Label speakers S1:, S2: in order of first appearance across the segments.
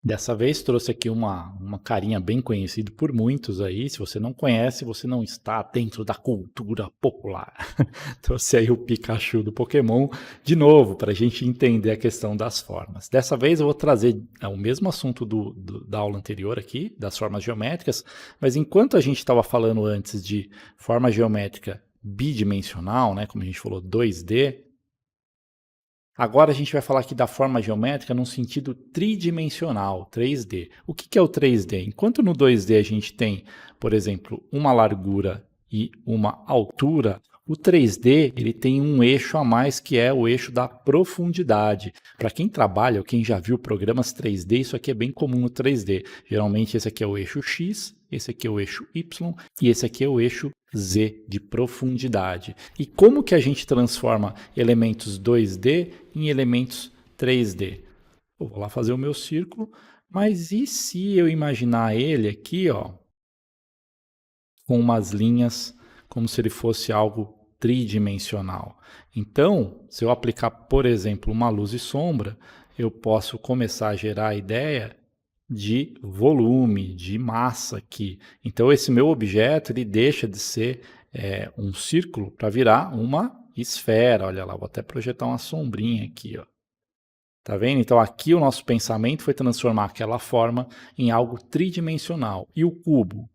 S1: Dessa vez trouxe aqui uma carinha bem conhecida por muitos aí. Se você não conhece, você não está dentro da cultura popular. Trouxe aí o Pikachu do Pokémon de novo para a gente entender a questão das formas. Dessa vez eu vou trazer o mesmo assunto da aula anterior aqui, das formas geométricas, mas enquanto a gente estava falando antes de forma geométrica bidimensional, né, como a gente falou, 2D, agora a gente vai falar aqui da forma geométrica num sentido tridimensional, 3D. O que é o 3D? Enquanto no 2D a gente tem, por exemplo, uma largura e uma altura, o 3D ele tem um eixo a mais que é o eixo da profundidade. Para quem trabalha ou quem já viu programas 3D, isso aqui é bem comum no 3D. Geralmente esse aqui é o eixo X, esse aqui é o eixo Y e esse aqui é o eixo Z, de profundidade. E como que a gente transforma elementos 2D em elementos 3D? Eu vou lá fazer o meu círculo, mas e se eu imaginar ele aqui, ó, com umas linhas como se ele fosse algo tridimensional? Então, se eu aplicar, por exemplo, uma luz e sombra, eu posso começar a gerar a ideia de volume, de massa aqui. Então, esse meu objeto ele deixa de ser um círculo para virar uma esfera. Olha lá, vou até projetar uma sombrinha aqui, ó. Tá vendo? Então, aqui o nosso pensamento foi transformar aquela forma em algo tridimensional. E o cubo?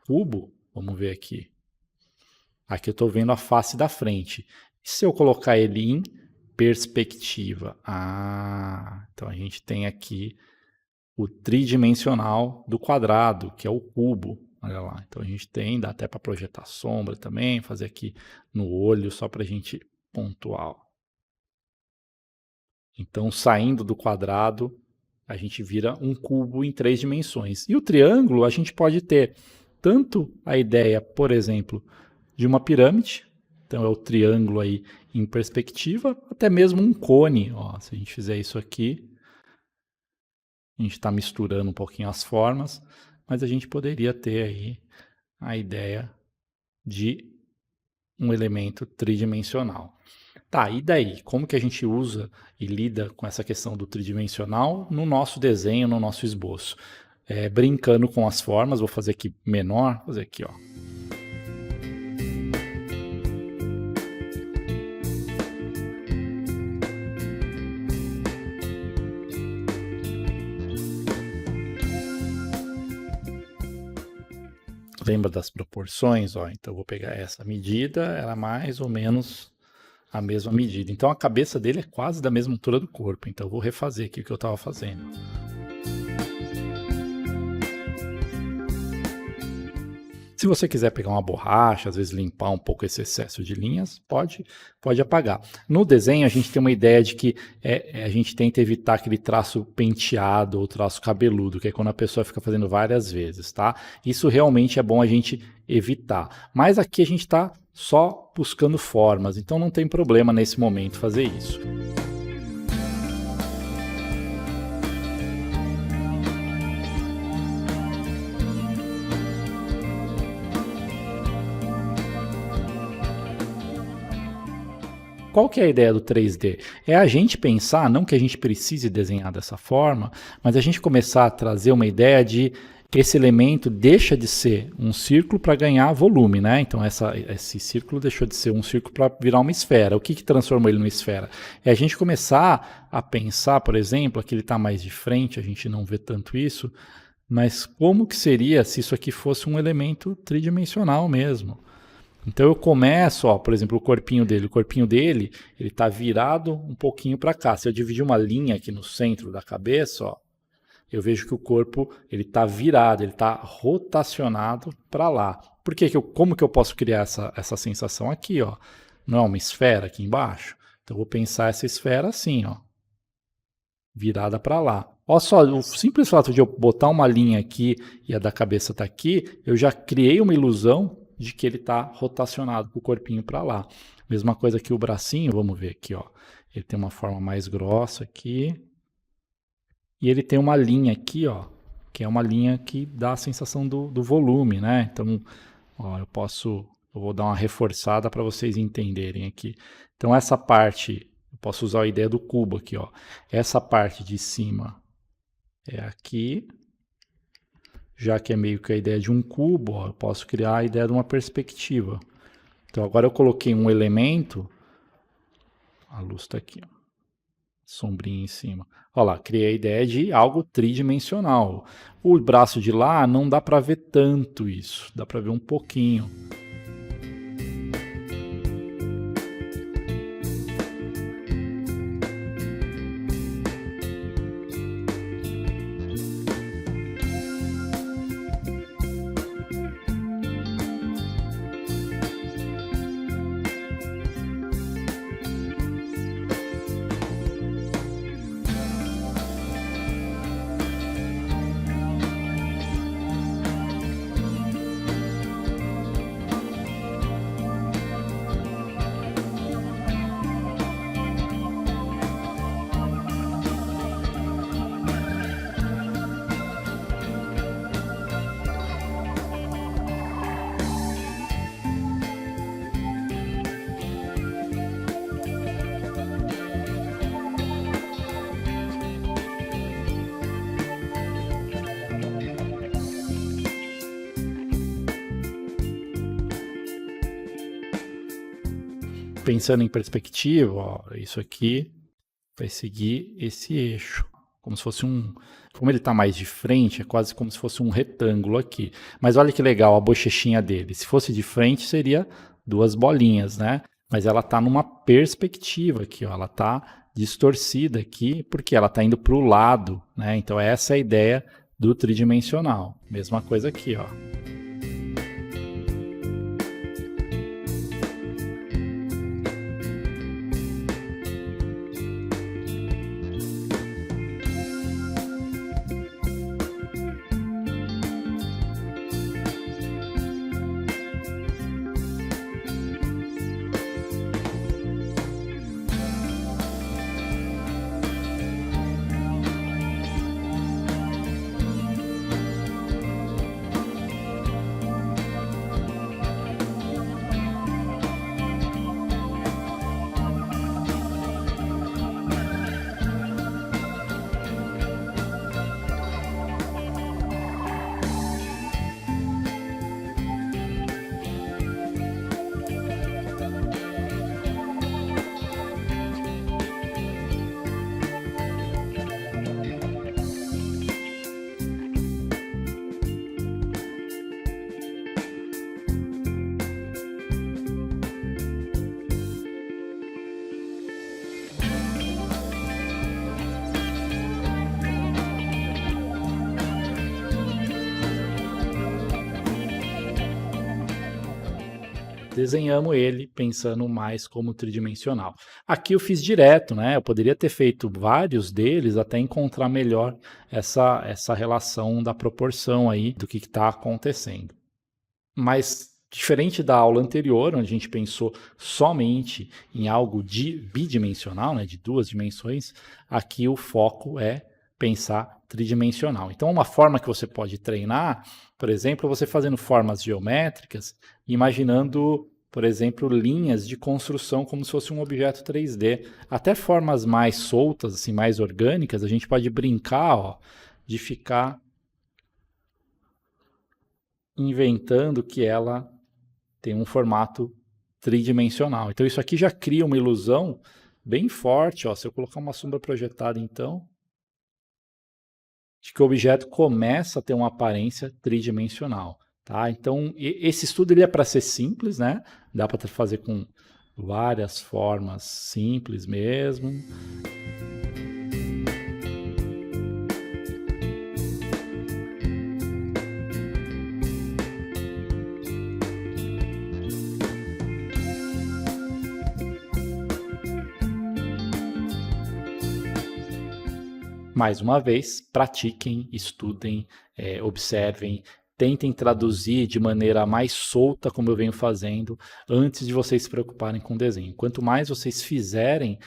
S1: Cubo, vamos ver aqui. Aqui eu estou vendo a face da frente. E se eu colocar ele em perspectiva? Então a gente tem aqui o tridimensional do quadrado, que é o cubo. Olha lá, então a gente tem, dá até para projetar sombra também, fazer aqui no olho, só para a gente pontuar. Então, saindo do quadrado, a gente vira um cubo em 3 dimensões. E o triângulo, a gente pode ter tanto a ideia, por exemplo, de uma pirâmide, então é o triângulo aí em perspectiva, até mesmo um cone. Ó, se a gente fizer isso aqui, a gente está misturando um pouquinho as formas, mas a gente poderia ter aí a ideia de um elemento tridimensional. Tá, e daí? Como que a gente usa e lida com essa questão do tridimensional no nosso desenho, no nosso esboço? Brincando com as formas, vou fazer aqui menor, vou fazer aqui, ó. Lembra das proporções? Ó, então eu vou pegar essa medida, ela é mais ou menos a mesma medida. Então a cabeça dele é quase da mesma altura do corpo. Então eu vou refazer aqui o que eu estava fazendo. Se você quiser pegar uma borracha, às vezes limpar um pouco esse excesso de linhas, pode apagar. No desenho a gente tem uma ideia de que a gente tenta evitar aquele traço penteado ou traço cabeludo, que é quando a pessoa fica fazendo várias vezes, tá? Isso realmente é bom a gente evitar. Mas aqui a gente está só buscando formas, então não tem problema nesse momento fazer isso. Qual que é a ideia do 3D? É a gente pensar, não que a gente precise desenhar dessa forma, mas a gente começar a trazer uma ideia de que esse elemento deixa de ser um círculo para ganhar volume, né? Então esse círculo deixou de ser um círculo para virar uma esfera. O que transformou ele numa esfera? É a gente começar a pensar, por exemplo, aqui ele está mais de frente, a gente não vê tanto isso, mas como que seria se isso aqui fosse um elemento tridimensional mesmo? Então eu começo, ó, por exemplo, o corpinho dele, ele está virado um pouquinho para cá. Se eu dividir uma linha aqui no centro da cabeça, ó, eu vejo que o corpo ele está virado, ele está rotacionado para lá. Por que como que eu posso criar essa sensação aqui, ó? Não é uma esfera aqui embaixo? Então eu vou pensar essa esfera assim, ó, virada para lá. Olha só, o simples fato de eu botar uma linha aqui e a da cabeça está aqui, eu já criei uma ilusão de que ele está rotacionado com o corpinho para lá. Mesma coisa que o bracinho, vamos ver aqui, ó. Ele tem uma forma mais grossa aqui. E ele tem uma linha aqui, ó, que é uma linha que dá a sensação do volume, né? Então, ó, eu vou dar uma reforçada para vocês entenderem aqui. Então, essa parte, eu posso usar a ideia do cubo aqui, ó. Essa parte de cima é aqui. Já que é meio que a ideia de um cubo, ó, eu posso criar a ideia de uma perspectiva. Então agora eu coloquei um elemento, a luz está aqui, ó, sombrinha em cima. Olha lá, criei a ideia de algo tridimensional. O braço de lá não dá para ver tanto isso, dá para ver um pouquinho. Pensando em perspectiva, ó, isso aqui vai seguir esse eixo, como se fosse como ele está mais de frente, é quase como se fosse um retângulo aqui. Mas olha que legal a bochechinha dele. Se fosse de frente, seria duas bolinhas, né? Mas ela está numa perspectiva aqui, ó, ela está distorcida aqui, porque ela está indo para o lado, né? Então essa é a ideia do tridimensional. Mesma coisa aqui, ó. Desenhamos ele pensando mais como tridimensional. Aqui eu fiz direto, né? Eu poderia ter feito vários deles até encontrar melhor essa relação da proporção aí do que está acontecendo. Mas diferente da aula anterior, onde a gente pensou somente em algo bidimensional, né, de duas dimensões, aqui o foco é pensar tridimensional. Então, uma forma que você pode treinar, por exemplo, você fazendo formas geométricas, imaginando, por exemplo, linhas de construção como se fosse um objeto 3D. Até formas mais soltas, assim, mais orgânicas, a gente pode brincar, ó, de ficar inventando que ela tem um formato tridimensional. Então isso aqui já cria uma ilusão bem forte, ó, se eu colocar uma sombra projetada então, de que o objeto começa a ter uma aparência tridimensional, tá? Então esse estudo ele é para ser simples, né? Dá para fazer com várias formas simples mesmo. Mais uma vez, pratiquem, estudem, observem, tentem traduzir de maneira mais solta, como eu venho fazendo, antes de vocês se preocuparem com o desenho. Quanto mais vocês fizerem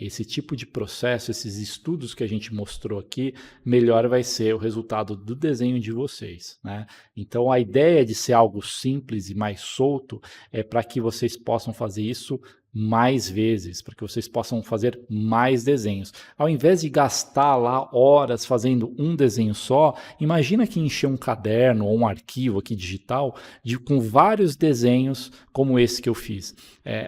S1: esse tipo de processo, esses estudos que a gente mostrou aqui, melhor vai ser o resultado do desenho de vocês, né? Então, a ideia de ser algo simples e mais solto é para que vocês possam fazer isso mais vezes, para que vocês possam fazer mais desenhos. Ao invés de gastar lá horas fazendo um desenho só, imagina que encher um caderno ou um arquivo aqui digital com vários desenhos como esse que eu fiz.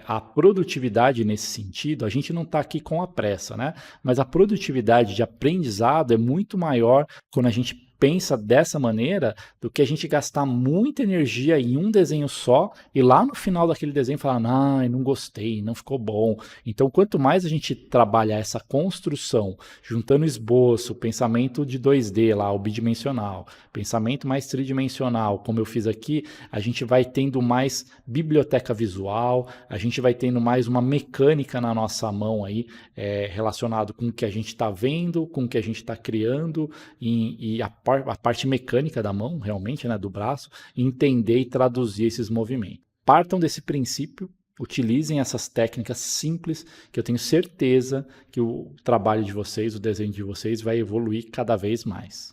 S1: A produtividade nesse sentido, a gente não está aqui com a pressa, né? Mas a produtividade de aprendizado é muito maior quando a gente pensa dessa maneira do que a gente gastar muita energia em um desenho só e lá no final daquele desenho falar, não gostei, não ficou bom. Então, quanto mais a gente trabalhar essa construção, juntando esboço, pensamento de 2D lá, o bidimensional, pensamento mais tridimensional, como eu fiz aqui, a gente vai tendo mais biblioteca visual, a gente vai tendo mais uma mecânica na nossa mão aí, relacionado com o que a gente está vendo, com o que a gente está criando e a parte mecânica da mão, realmente, né, do braço, entender e traduzir esses movimentos. Partam desse princípio, utilizem essas técnicas simples, que eu tenho certeza que o trabalho de vocês, o desenho de vocês vai evoluir cada vez mais.